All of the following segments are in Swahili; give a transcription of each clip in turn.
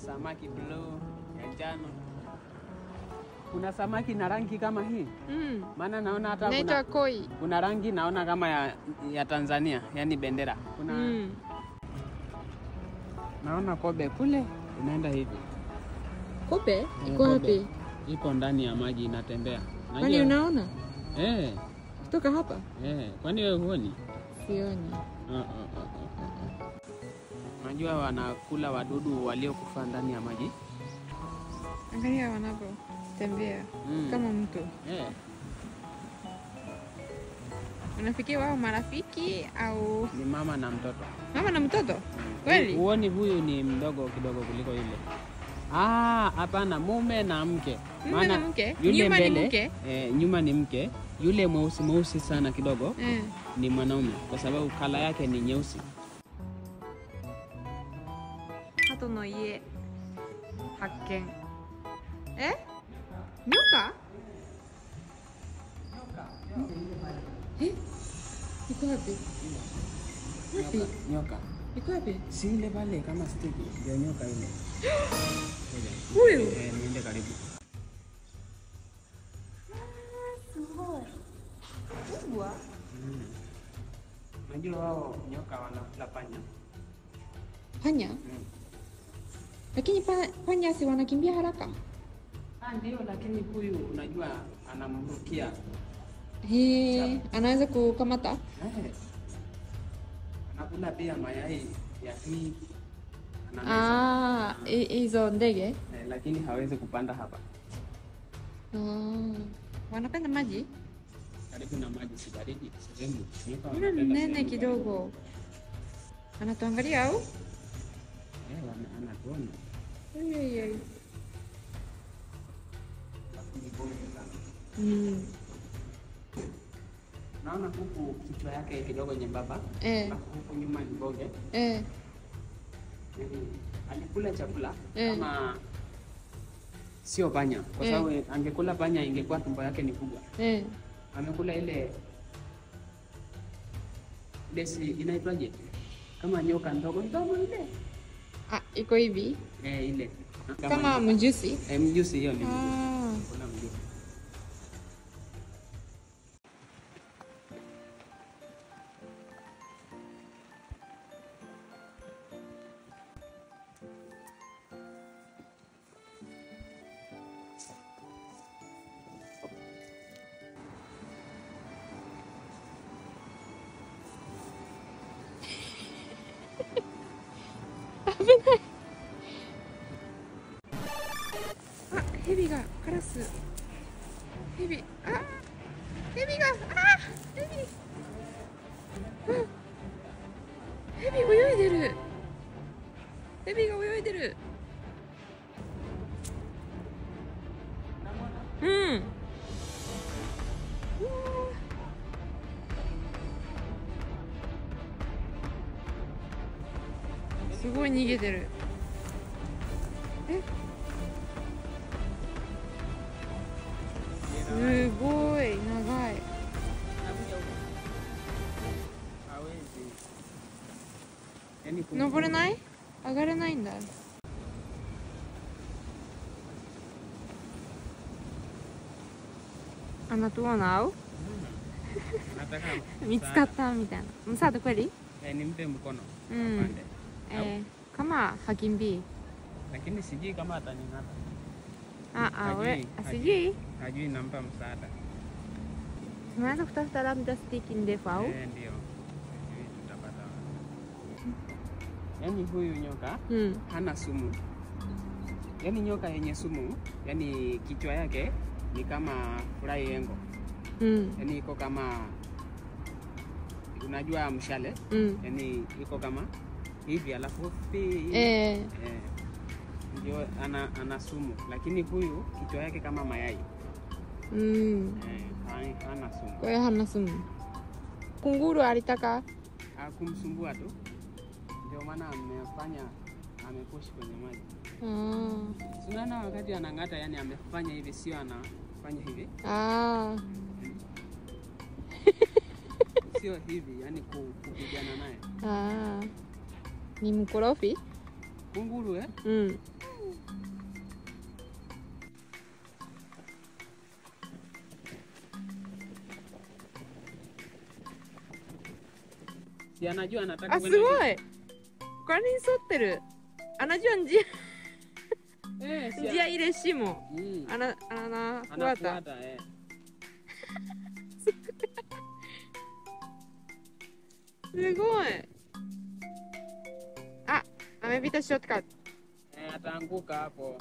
samaki blue ya njano. Kuna samaki na rangi kama hii. Maana naona hata kuna rangi naona kama ya Tanzania, yani bendera. Kuna naona kobe kule inaenda hivi. Kobe? Iko wapi? Iko ndani ya maji inatembea. Kwani unaona? Kutoka hapa? Kwani wewe huoni? Sioni. Unajua wanakula wadudu waliokufa ndani ya maji. Angalia wanapotembea kama mtu. Unafikia wao marafiki au ni mama na mtoto? Mama na mtoto? Kweli? Uoni huyu ni mdogo kidogo kuliko yule. Hapana, mume na mke. Mume na mke? Yule nyuma mbele, ni mke? Nyuma ni mke. Yule mweusi sana kidogo ni mwanaume kwa sababu kala yake ni nyeusi. Hato no ie hakken. Nyoka? Iko wapi? Nyoka. Iko wapi? Si ile pale kama stiki ndio nyoka ile. Huyu? Niende karibu. Kubwa. Unajua wao nyoka wanakula panya. Panya? Lakini panya si wanakimbia haraka? Ndio, lakini huyu unajua anamrukia. Anaweza kukamata? Anakula pia mayai ya hii. Hizo ndege? Lakini hawezi kupanda hapa. Wanapenda maji? Karibu na maji si baridi, sehemu. Mbona nene kidogo? Anatuangalia au? Anatuona. Naona huku kichwa yake kidogo nyembamba. Huku nyuma ni boge. Alikula chakula kama sio panya, kwa sababu angekula panya ingekuwa tumbo yake ni kubwa. Amekula ile desi inaitwaje? Kama nyoka ndogo ile. Iko hivi? Ile. Kama mjusi? Mjusi hiyo ni mjusi. Kuna mjusi. Hebi ga karasu. Hebi. Hebi ga. Hebi. Hebiが泳いでる。ヘビが泳いでる。すごい逃げてる。すごい長い。登れない？上がれないんだ。Anatuona au? Mitskata mitana. Msaada kweli? Nimpe mkono. Kama hakimbii. Lakini sijui kama ataning'ata. Sijui? Hajui nampa msaada. Tumeanza kutafuta labda stiki ndefu au? Ndio. Tutapata. Yaani huyu nyoka hana sumu. Yaani nyoka yenye sumu, yaani kichwa yake ni kama fry yengo. Yaani iko kama, unajua mshale? Yaani iko kama hivi alafu ndio ana sumu, lakini huyu kichwa yake kama mayai. Hana sumu. Kwa hiyo hana sumu. Kunguru alitaka kumsumbua tu, ndio maana amepush kwenye maji. Unaona wakati anang'ata, yani amefanya hivi, sio anafanya hivi. Sio hivi, yani kupigana naye. Ni mkorofi? Kunguru eh? Si anajua anataka kwenda. Ah, sugoi. Kwani soteru. Anajua njia. Njia ile shimo. Anafuata. Sugoi. Ah, amepita shortcut. Ataanguka hapo.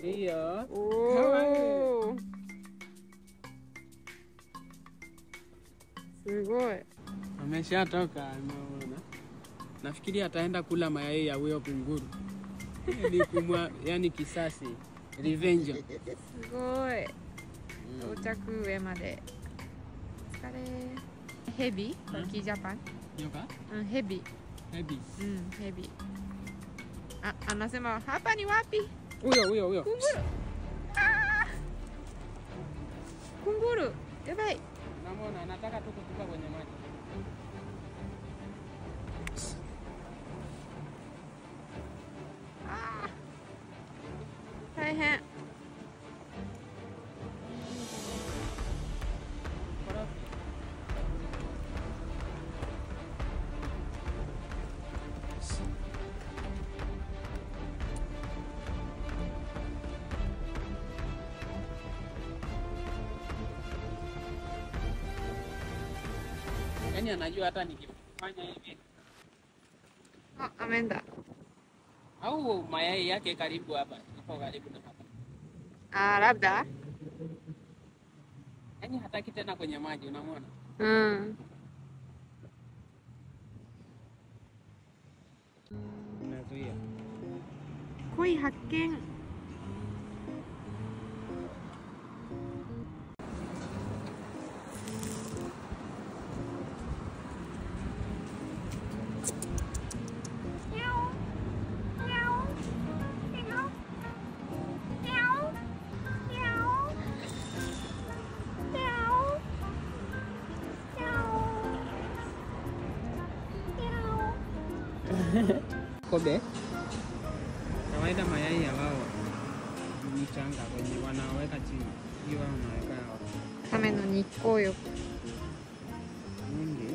Hiyo. Oh. Sugoi. Ameshatoka, unaona. Nafikiri ataenda kula mayai ya huyo kunguru. Yani kisasi, revenge. Sugoi. 到着上まで。お疲れ。ヘビ？トルキージャパン？ヘビ。ヘビ。ヘビ。Ah, anasema hapa ni wapi? Huyo. Kunguru. Ah! Kunguru. Yabai. Namuona anataka tu kutupa kwenye maji. Ah. 大変。Yani anajua hata nikifanya hivi. Ameenda. Au mayai yake karibu hapa. Ipo karibu na hapa. Labda. Yani hataki tena kwenye maji, unamwona? Unazuia. Koi hakken. Kobe. Kawaida mayai ya wao mchanga kwenye wanaweka chini. Hiyo wanaweka hapo. ための日光浴。Ndio.